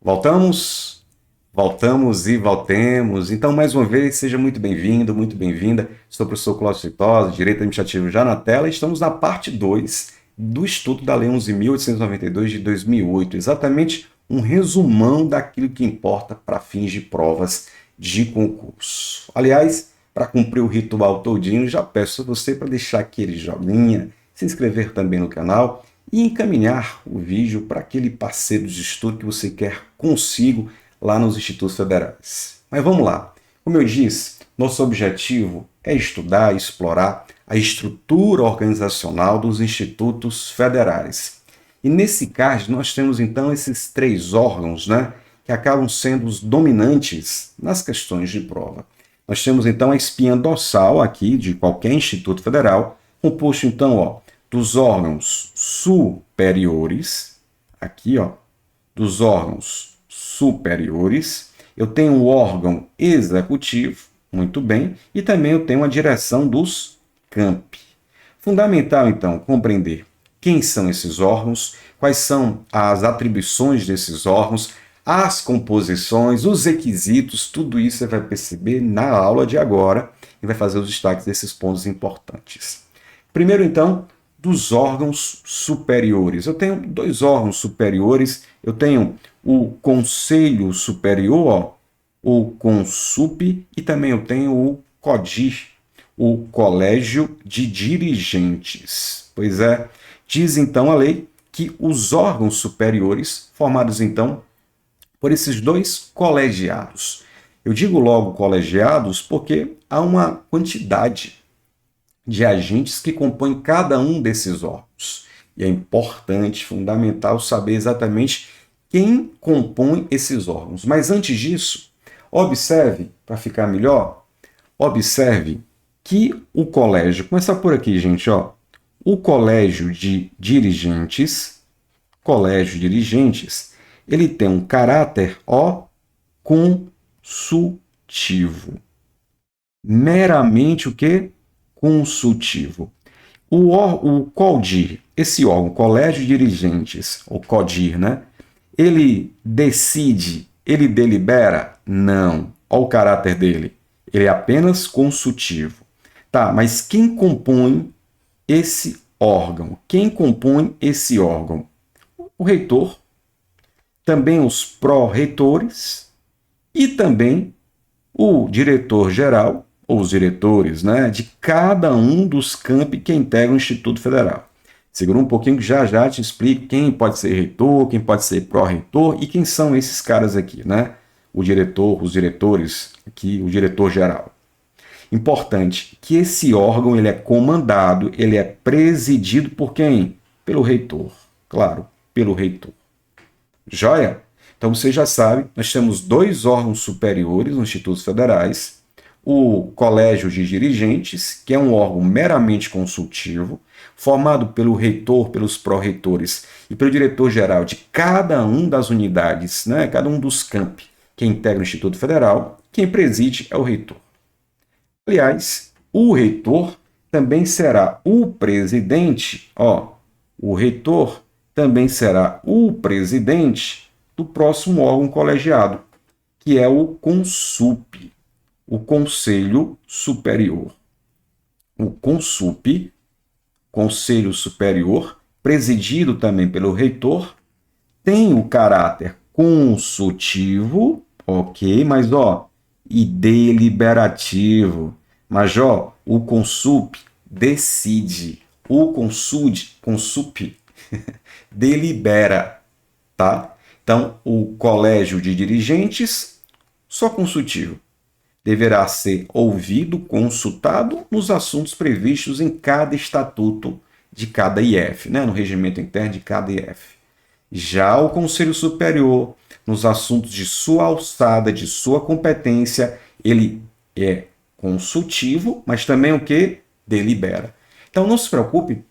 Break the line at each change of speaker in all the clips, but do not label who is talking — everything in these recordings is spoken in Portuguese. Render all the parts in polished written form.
Voltamos? Voltamos e voltemos. Então, mais uma vez, seja muito bem-vindo, muito bem-vinda. Sou o professor Cláudio Feitosa, Direito Administrativo já na tela, e estamos na parte 2 do estudo da Lei 11.892 de 2008, exatamente um resumão daquilo que importa para fins de provas de concurso. Aliás, para cumprir o ritual todinho, já peço a você para deixar aquele joinha, se inscrever também no canal e encaminhar o vídeo para aquele parceiro de estudo que você quer consigo lá nos institutos federais. Mas vamos lá. Como eu disse, nosso objetivo é estudar e explorar a estrutura organizacional dos institutos federais. E nesse caso, nós temos então esses três órgãos, que acabam sendo os dominantes nas questões de prova. Nós temos então a espinha dorsal aqui de qualquer instituto federal, composto então, dos órgãos superiores, aqui, dos órgãos superiores. Eu tenho o órgão executivo, muito bem, e também eu tenho a direção dos campi. Fundamental, então, compreender quem são esses órgãos, quais são as atribuições desses órgãos, as composições, os requisitos, tudo isso você vai perceber na aula de agora e vai fazer os destaques desses pontos importantes. Primeiro, então, dos órgãos superiores. Eu tenho dois órgãos superiores, eu tenho o Conselho Superior, o CONSUP, e também eu tenho o CODIR, o Colégio de Dirigentes. Pois é, diz então a lei que os órgãos superiores, formados então por esses dois colegiados. Eu digo logo colegiados porque há uma quantidade de agentes que compõem cada um desses órgãos. E é importante, fundamental, saber exatamente quem compõe esses órgãos. Mas antes disso, observe, para ficar melhor, observe que o colégio, começar por aqui, gente, o colégio de dirigentes, ele tem um caráter, consultivo. Meramente o quê? Consultivo. O CODIR, esse órgão, Colégio de Dirigentes, o CODIR, ele decide, ele delibera? Não. Olha o caráter dele. Ele é apenas consultivo. Tá, mas quem compõe esse órgão? Quem compõe esse órgão? O reitor, também os pró-reitores e também o diretor-geral, ou os diretores, de cada um dos campi que integram o Instituto Federal. Segura um pouquinho que já já te explico quem pode ser reitor, quem pode ser pró-reitor e quem são esses caras aqui, O diretor, os diretores, aqui, o diretor-geral. Importante que esse órgão ele é comandado, ele é presidido por quem? Pelo reitor. Claro, pelo reitor. Joia? Então você já sabe, nós temos dois órgãos superiores nos institutos federais, o Colégio de Dirigentes, que é um órgão meramente consultivo, formado pelo reitor, pelos pró-reitores e pelo diretor-geral de cada uma das unidades, cada um dos campi que integra o Instituto Federal. Quem preside é o reitor. Aliás, o reitor também será o presidente, o reitor também será o presidente do próximo órgão colegiado, que é o CONSUP, o Conselho Superior. O CONSUP, Conselho Superior, presidido também pelo reitor, tem o caráter consultivo, mas e deliberativo. Mas o CONSUP decide, o CONSUP delibera, tá? Então, o colégio de dirigentes, só consultivo, deverá ser ouvido, consultado nos assuntos previstos em cada estatuto de cada IF, no regimento interno de cada IF. Já o Conselho Superior, nos assuntos de sua alçada, de sua competência, ele é consultivo, mas também o que? Delibera. Então, não se preocupe,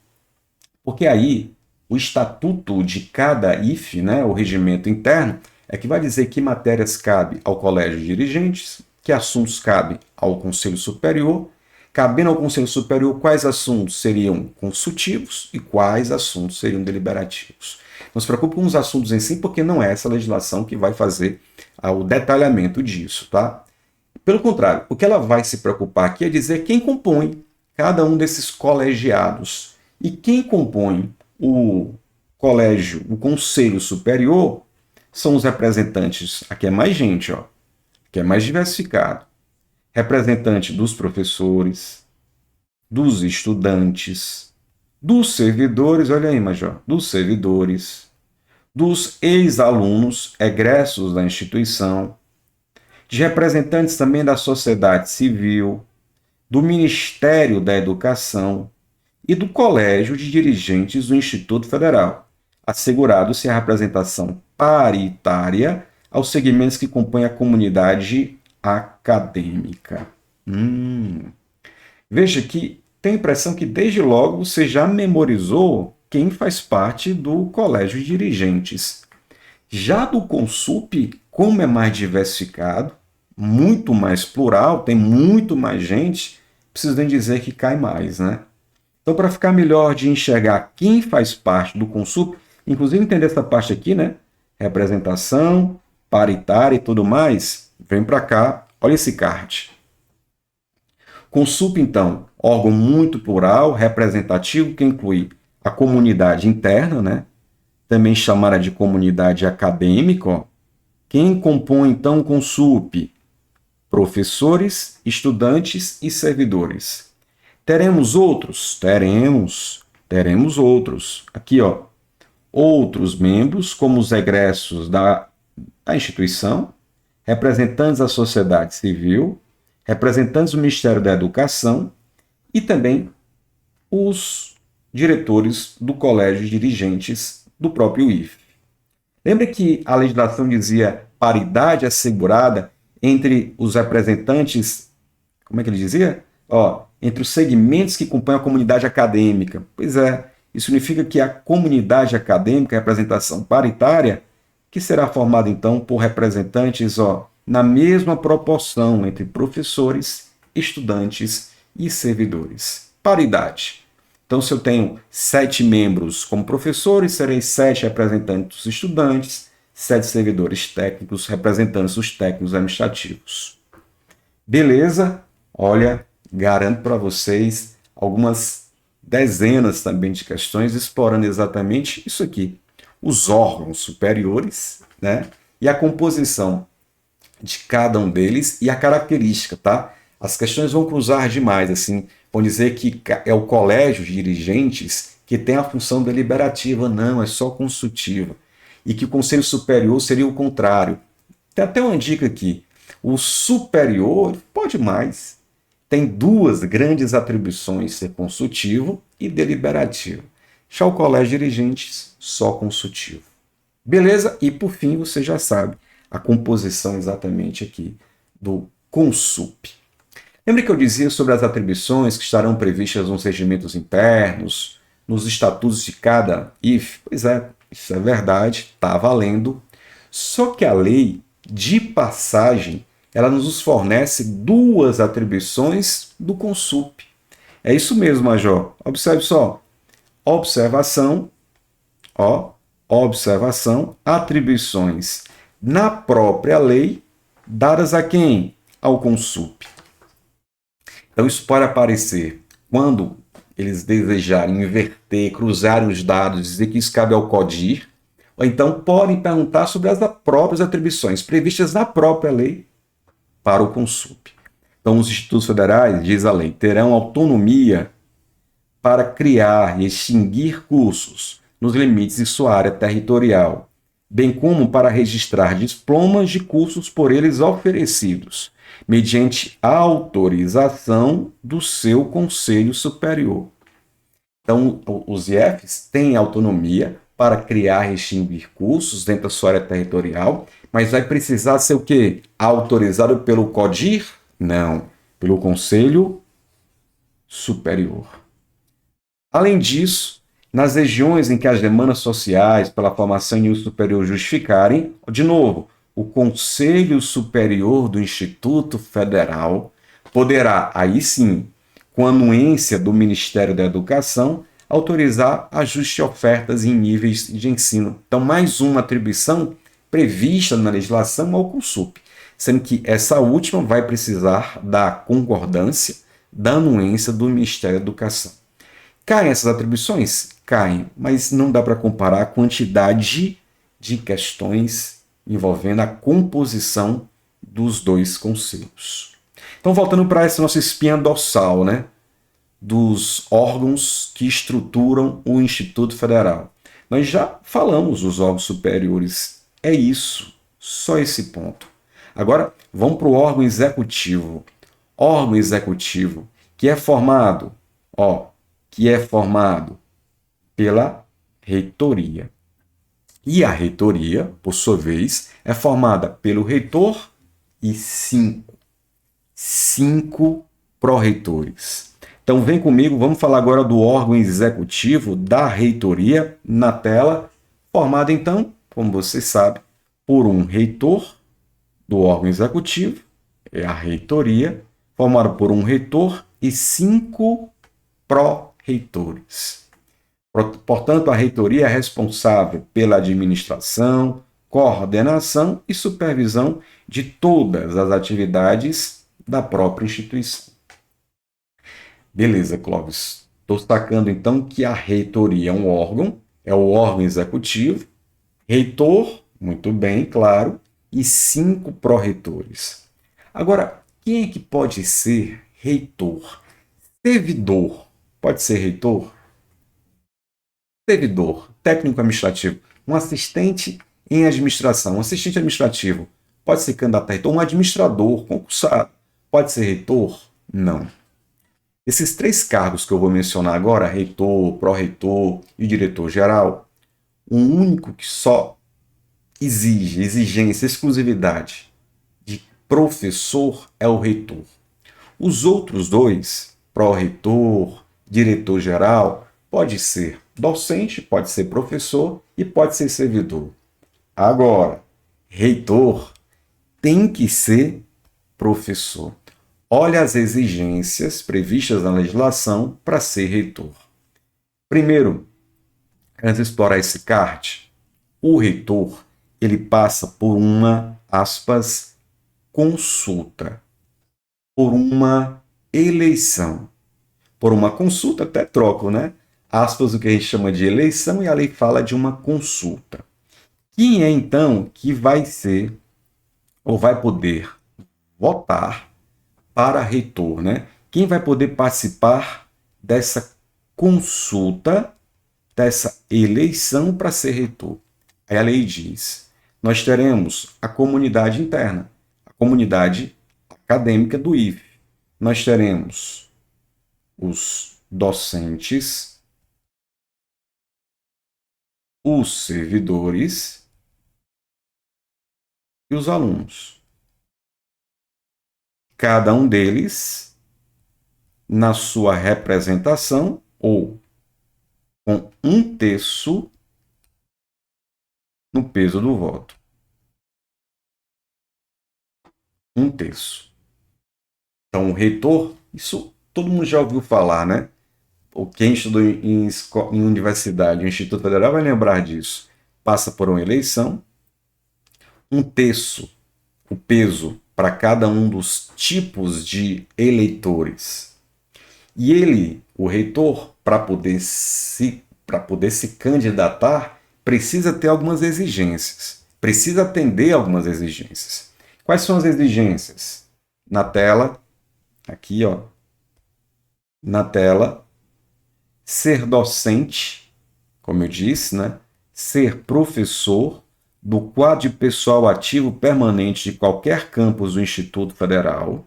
porque aí o estatuto de cada IF, o regimento interno, é que vai dizer que matérias cabe ao Colégio de Dirigentes, que assuntos cabe ao Conselho Superior, cabendo ao Conselho Superior quais assuntos seriam consultivos e quais assuntos seriam deliberativos. Não se preocupe com os assuntos em si, porque não é essa legislação que vai fazer o detalhamento disso, tá? Pelo contrário, o que ela vai se preocupar aqui é dizer quem compõe cada um desses colegiados. E quem compõe o colégio, o conselho superior, são os representantes, aqui é mais gente, ó, que é mais diversificado. Representante dos professores, dos estudantes, dos servidores, olha aí, Major, dos servidores, dos ex-alunos egressos da instituição, de representantes também da sociedade civil, do Ministério da Educação e do Colégio de Dirigentes do Instituto Federal, assegurado-se a representação paritária aos segmentos que compõem a comunidade acadêmica. Veja que tem a impressão que desde logo você já memorizou quem faz parte do Colégio de Dirigentes. Já do Consup, como é mais diversificado, muito mais plural, tem muito mais gente, preciso nem dizer que cai mais, né? Então, para ficar melhor de enxergar quem faz parte do Consup, inclusive entender essa parte aqui, né? Representação, paritária e tudo mais, vem para cá, olha esse card. Consup, então, órgão muito plural, representativo, que inclui a comunidade interna, né? Também chamada de comunidade acadêmica. Ó. Quem compõe, então, o Consup? Professores, estudantes e servidores. Teremos outros? Teremos outros. Aqui, ó, outros membros, como os egressos da instituição, representantes da sociedade civil, representantes do Ministério da Educação e também os diretores do colégio de dirigentes do próprio IFE. Lembra que a legislação dizia paridade assegurada entre os representantes, como é que ele dizia? Entre os segmentos que compõem a comunidade acadêmica. Pois é, isso significa que a comunidade acadêmica, a representação paritária, que será formada então por representantes na mesma proporção entre professores, estudantes e servidores. Paridade. Então, se eu tenho 7 membros como professores, serei 7 representantes dos estudantes, 7 servidores técnicos, representantes dos técnicos administrativos. Beleza? Olha, garanto para vocês algumas dezenas também de questões explorando exatamente isso aqui. Os órgãos superiores, né? E a composição de cada um deles e a característica, tá? As questões vão cruzar demais, assim, vão dizer que é o colégio de dirigentes que tem a função deliberativa, não, é só consultiva. E que o Conselho Superior seria o contrário. Tem até uma dica aqui. O superior pode mais. Tem 2 grandes atribuições, ser consultivo e deliberativo. Já o colégio de dirigentes, só consultivo. Beleza? E por fim, você já sabe a composição exatamente aqui do Consup. Lembra que eu dizia sobre as atribuições que estarão previstas nos regimentos internos, nos estatutos de cada IFE? Pois é, isso é verdade, está valendo. Só que a lei, de passagem, ela nos fornece 2 atribuições do Consup. É isso mesmo, Major. Observe só. Observação, observação, atribuições na própria lei, dadas a quem? Ao Consup. Então, isso pode aparecer quando eles desejarem inverter, cruzarem os dados, dizer que isso cabe ao CODIR, ou então podem perguntar sobre as próprias atribuições previstas na própria lei para o Consup. Então, os institutos federais, diz a lei, terão autonomia para criar e extinguir cursos nos limites de sua área territorial, bem como para registrar diplomas de cursos por eles oferecidos, mediante autorização do seu Conselho Superior. Então, os IFs têm autonomia para criar e extinguir cursos dentro da sua área territorial, mas vai precisar ser o quê? Autorizado pelo CODIR? Não, pelo Conselho Superior. Além disso, nas regiões em que as demandas sociais pela formação em nível superior justificarem, de novo, o Conselho Superior do Instituto Federal poderá, aí sim, com anuência do Ministério da Educação, autorizar ajuste de ofertas em níveis de ensino. Então, mais uma atribuição prevista na legislação ao CONSUP, sendo que essa última vai precisar da concordância, da anuência do Ministério da Educação. Caem essas atribuições? Caem, mas não dá para comparar a quantidade de questões envolvendo a composição dos dois conselhos. Então, voltando para essa nossa espinha dorsal, né, dos órgãos que estruturam o Instituto Federal. Nós já falamos dos órgãos superiores. É isso, só esse ponto. Agora, vamos para o órgão executivo. Órgão executivo que é formado, pela reitoria. E a reitoria, por sua vez, é formada pelo reitor e cinco pró-reitores. Então, vem comigo, vamos falar agora do órgão executivo da reitoria na tela, formado, então, como você sabe, por um reitor do órgão executivo, é a reitoria, formado por um reitor e 5 pró-reitores. Portanto, a reitoria é responsável pela administração, coordenação e supervisão de todas as atividades da própria instituição. Beleza, Clóvis. Estou destacando, então, que a reitoria é o órgão executivo, reitor, muito bem, claro, e 5 pró-reitores. Agora, quem é que pode ser reitor? Servidor pode ser reitor? Servidor, técnico administrativo, um assistente em administração, um assistente administrativo pode ser candidato a reitor, um administrador concursado pode ser reitor? Não. Esses 3 cargos que eu vou mencionar agora, reitor, pró-reitor e diretor-geral, o único que só exigência, exclusividade de professor é o reitor. Os outros 2, pró-reitor, diretor-geral, pode ser docente, pode ser professor e pode ser servidor. Agora, reitor tem que ser professor. Olha as exigências previstas na legislação para ser reitor. Primeiro, antes de explorar esse CART, o reitor ele passa por uma, aspas, consulta, por uma eleição. Por uma consulta, até troco, né? Aspas, o que a gente chama de eleição, e a lei fala de uma consulta. Quem é, então, que vai ser, ou vai poder votar para reitor, né? Quem vai poder participar dessa consulta, dessa eleição para ser reitor? Aí a lei diz, nós teremos a comunidade interna, a comunidade acadêmica do IFE. Nós teremos os docentes, os servidores e os alunos. Cada um deles, na sua representação, ou com 1/3 no peso do voto. 1/3. Então, o reitor, isso todo mundo já ouviu falar, né? Ou quem estudou em universidade, o Instituto Federal vai lembrar disso. Passa por uma eleição, 1/3 o peso para cada um dos tipos de eleitores. E ele, o reitor, para poder se candidatar, precisa ter algumas exigências. Precisa atender algumas exigências. Quais são as exigências? Na tela, aqui, na tela, ser docente, como eu disse, né? Ser professor do quadro de pessoal ativo permanente de qualquer campus do Instituto Federal,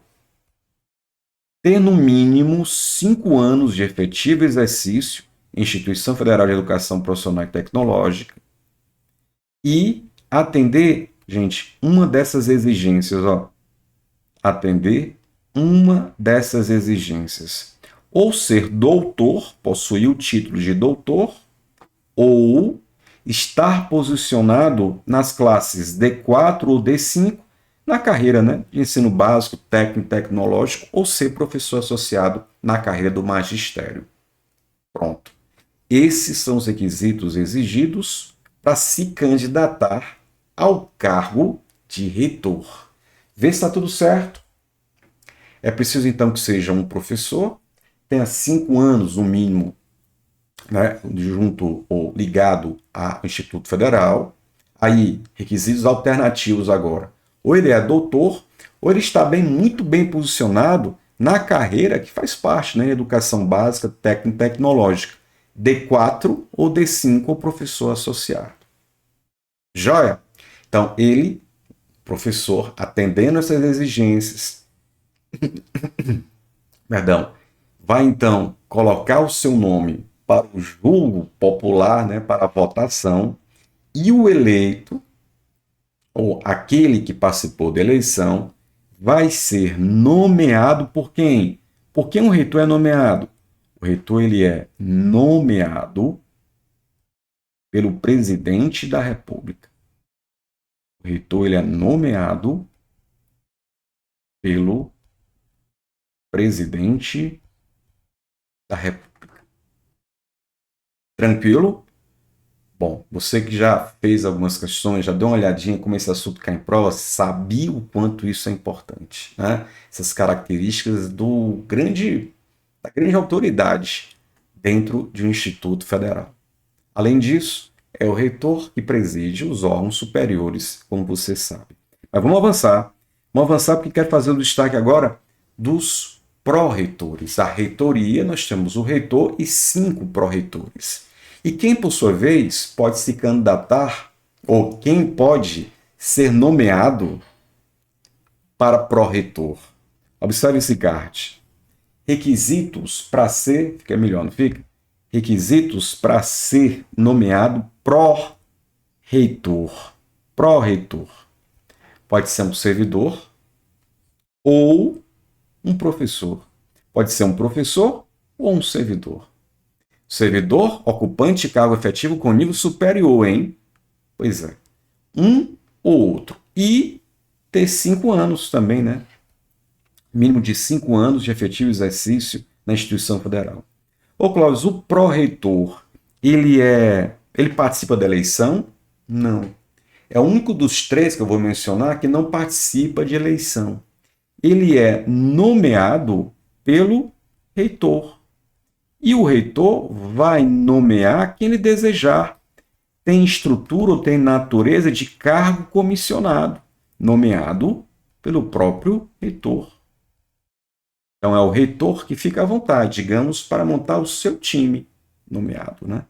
ter no mínimo 5 anos de efetivo exercício em Instituição Federal de Educação Profissional e Tecnológica e atender, gente, uma dessas exigências, atender uma dessas exigências. Ou ser doutor, possuir o título de doutor, ou estar posicionado nas classes D4 ou D5 na carreira, né, de ensino básico, técnico, tecnológico, ou ser professor associado na carreira do magistério. Pronto. Esses são os requisitos exigidos para se candidatar ao cargo de reitor. Vê se está tudo certo. É preciso, então, que seja um professor, tenha 5 anos, no mínimo, né, junto ou ligado ao Instituto Federal. Aí, requisitos alternativos agora. Ou ele é doutor, ou ele está muito bem posicionado na carreira que faz parte, né, educação básica, técnica e tecnológica. D4 ou D5 ou professor associado. Joia? Então, ele, professor, atendendo essas exigências, perdão, vai então colocar o seu nome para o julgo popular, né, para a votação, e o eleito, ou aquele que participou da eleição, vai ser nomeado por quem? Por quem um reitor é nomeado? O reitor ele é nomeado pelo presidente da República. O reitor ele é nomeado pelo presidente da República. Tranquilo? Bom, você que já fez algumas questões, já deu uma olhadinha como esse assunto cai em prova, sabia o quanto isso é importante, né? Essas características da grande autoridade dentro de um instituto federal. Além disso, é o reitor que preside os órgãos superiores, como você sabe. Mas vamos avançar. Vamos avançar porque quero fazer o destaque agora dos pró-reitores. A reitoria, nós temos o reitor e 5 pró-reitores. E quem, por sua vez, pode se candidatar, ou quem pode ser nomeado para pró-reitor? Observe esse card. Requisitos para ser, fica melhor, não fica? Requisitos para ser nomeado pró-reitor. Pró-reitor. Pode ser um servidor ou um professor. Pode ser um professor ou um servidor. Servidor, ocupante de cargo efetivo com nível superior, hein? Pois é. Um ou outro. E ter 5 anos também, né? Mínimo de 5 anos de efetivo exercício na instituição federal. Ô, Cláudio, o pró-reitor, ele participa da eleição? Não. É o único dos 3 que eu vou mencionar que não participa de eleição. Ele é nomeado pelo reitor. E o reitor vai nomear quem ele desejar. Tem estrutura ou tem natureza de cargo comissionado, nomeado pelo próprio reitor. Então é o reitor que fica à vontade, digamos, para montar o seu time nomeado, né?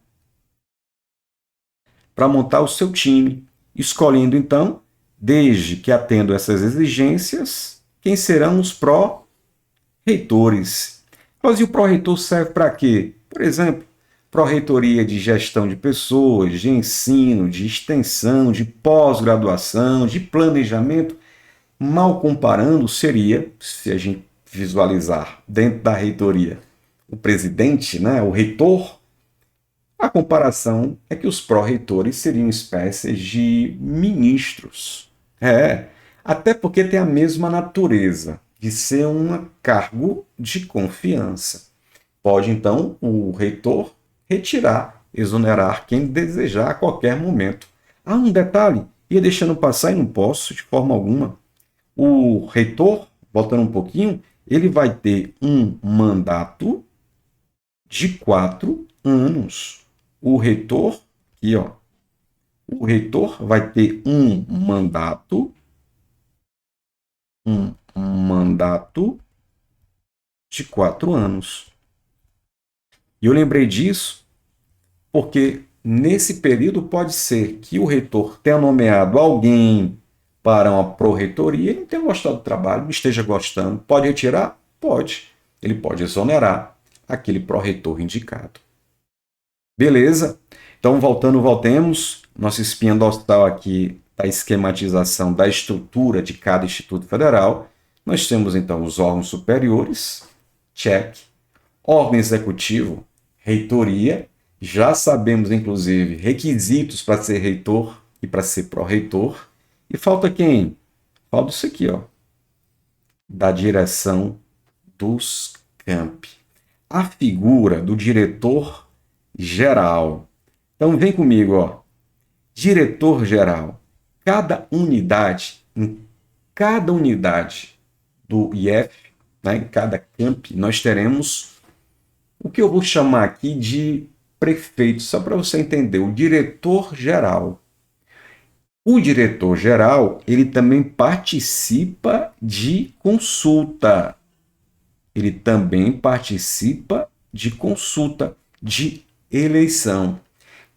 Para montar o seu time, escolhendo então, desde que atendo essas exigências, quem serão os pró-reitores. Mas e o pró-reitor serve para quê? Por exemplo, pró-reitoria de gestão de pessoas, de ensino, de extensão, de pós-graduação, de planejamento. Mal comparando, seria, se a gente visualizar dentro da reitoria o presidente, né, o reitor, a comparação é que os pró-reitores seriam espécies de ministros. Até porque tem a mesma natureza de ser um cargo de confiança. Pode, então, o reitor retirar, exonerar quem desejar a qualquer momento. Um detalhe, ia deixando passar e não posso, de forma alguma. O reitor, voltando um pouquinho, ele vai ter um mandato de 4 anos. O reitor, aqui, ó, o reitor vai ter um mandato de 4 anos. E eu lembrei disso porque nesse período pode ser que o reitor tenha nomeado alguém para uma pró-reitoria e não tenha gostado do trabalho, não esteja gostando. Pode retirar? Pode. Ele pode exonerar aquele pró-reitor indicado. Beleza? Então, voltemos. Nossa espinha dorsal aqui da esquematização da estrutura de cada Instituto Federal. Nós temos, então, os órgãos superiores, check. Órgão executivo, reitoria. Já sabemos, inclusive, requisitos para ser reitor e para ser pró-reitor. E falta quem? Falta isso aqui, ó, da direção dos campi. A figura do diretor geral. Então vem comigo, ó. Diretor-geral. Em cada unidade do IF, né, em cada camp, nós teremos o que eu vou chamar aqui de prefeito, só para você entender, o diretor-geral. O diretor-geral, ele também participa de consulta. Ele também participa de consulta, de eleição.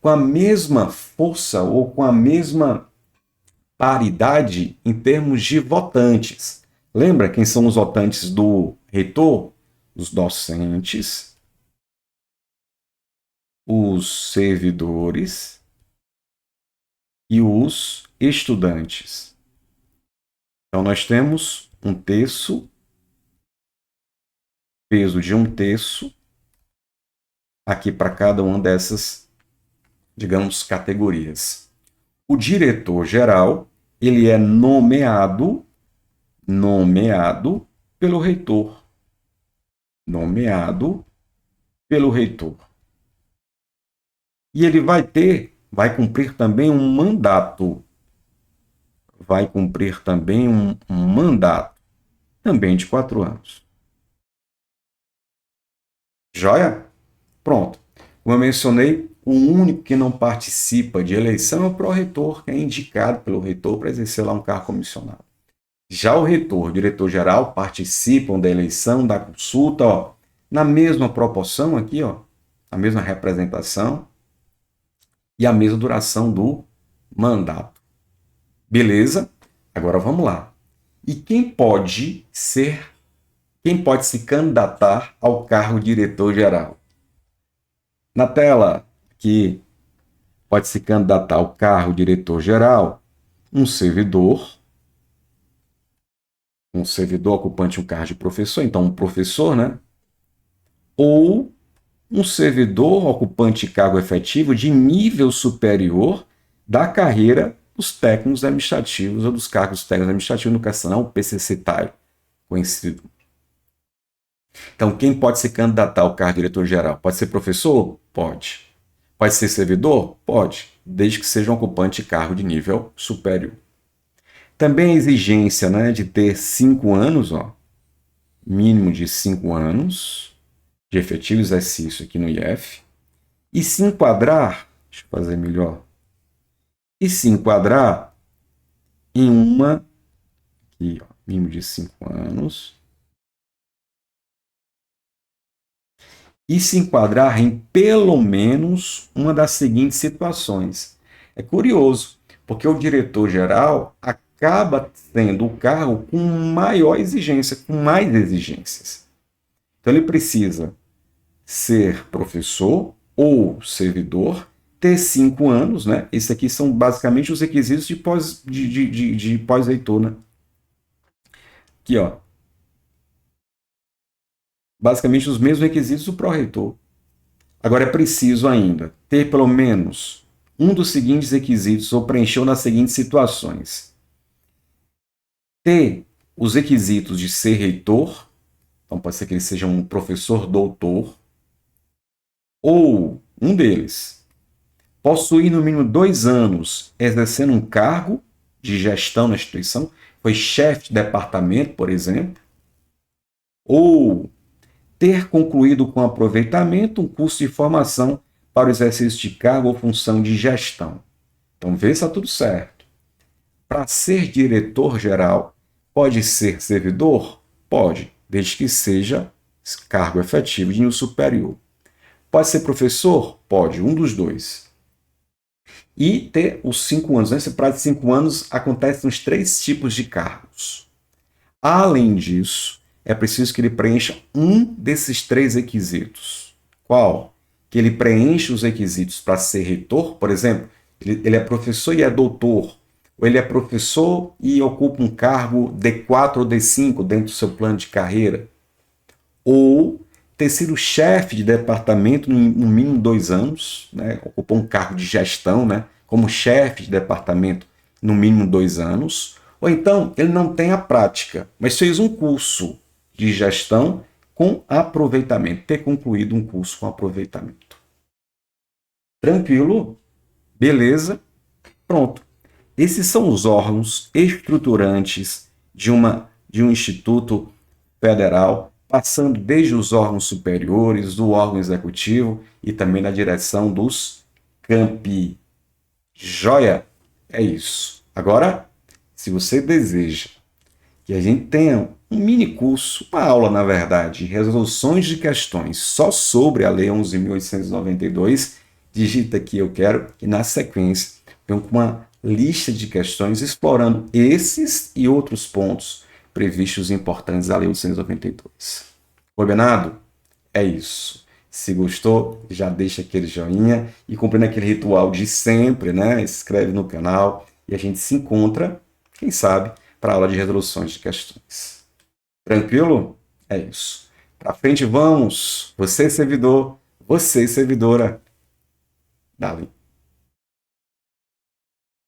Com a mesma força ou com a mesma paridade em termos de votantes. Lembra quem são os votantes do reitor? Os docentes, os servidores e os estudantes. Então, nós temos um terço, peso de um terço, aqui para cada uma dessas, digamos, categorias. O diretor-geral, ele é nomeado pelo reitor. Nomeado pelo reitor. E ele vai cumprir também um mandato. Vai cumprir também um mandato, também de 4 anos. Joia? Pronto. Como eu mencionei, o único que não participa de eleição é o pró-reitor, que é indicado pelo reitor para exercer lá um cargo comissionado. Já o reitor, o diretor-geral, participam da eleição, da consulta, ó, na mesma proporção aqui, ó, a mesma representação e a mesma duração do mandato. Beleza? Agora vamos lá. E quem pode se candidatar ao cargo diretor-geral? Na tela aqui, pode se candidatar ao cargo diretor-geral um servidor ocupante um cargo de professor, então um professor, né? Ou um servidor ocupante cargo efetivo de nível superior da carreira dos técnicos administrativos ou dos cargos técnicos administrativos no educacional, o PCC-TAI, conhecido. Então, quem pode se candidatar ao cargo de diretor-geral? Pode ser professor? Pode. Pode ser servidor? Pode, desde que seja um ocupante de cargo de nível superior. Também a exigência, né, de ter 5 anos, ó, mínimo de 5 anos de efetivo exercício aqui no IF, e se enquadrar, deixa eu fazer melhor, e se enquadrar em uma, aqui, ó, mínimo de 5 anos, e se enquadrar em pelo menos uma das seguintes situações. É curioso, porque o diretor-geral acaba tendo o cargo com maior exigência, com mais exigências. Então ele precisa ser professor ou servidor, ter 5 anos, né? Esses aqui são basicamente os requisitos de pós-reitor, né? Aqui, ó. Basicamente os mesmos requisitos do pró-reitor. Agora é preciso ainda ter pelo menos um dos seguintes requisitos ou preencher nas seguintes situações. Ter os requisitos de ser reitor, então pode ser que ele seja um professor doutor, ou um deles, possuir no mínimo 2 anos exercendo um cargo de gestão na instituição, foi chefe de departamento, por exemplo, ou ter concluído com aproveitamento um curso de formação para o exercício de cargo ou função de gestão. Então, vê se está tudo certo. Para ser diretor-geral, pode ser servidor? Pode, desde que seja cargo efetivo de nível superior. Pode ser professor? Pode, um dos dois. E ter os 5 anos. Nesse prazo de 5 anos, acontece nos 3 tipos de cargos. Além disso, é preciso que ele preencha um desses 3 requisitos. Qual? Que ele preencha os requisitos para ser reitor, por exemplo, ele é professor e é doutor, ou ele é professor e ocupa um cargo D4 ou D5 dentro do seu plano de carreira, ou ter sido chefe de departamento no mínimo 2 anos, né? Ocupou um cargo de gestão, né? Como chefe de departamento no mínimo 2 anos, ou então ele não tem a prática, mas fez um curso de gestão com aproveitamento, ter concluído um curso com aproveitamento. Tranquilo? Beleza? Pronto. Esses são os órgãos estruturantes de um instituto federal, passando desde os órgãos superiores, do órgão executivo e também na direção dos campi. Joia? É isso. Agora, se você deseja que a gente tenha um mini curso, uma aula, na verdade, de resoluções de questões só sobre a Lei 11.892, digita aqui eu quero e na sequência venho com uma lista de questões explorando esses e outros pontos previstos importantes da Lei 892. Combinado? É isso. Se gostou, já deixa aquele joinha e cumprindo aquele ritual de sempre, né? Se inscreve no canal e a gente se encontra, quem sabe, para a aula de resoluções de questões. Tranquilo? É isso. Para frente vamos. Você, servidor, você, servidora. Dali.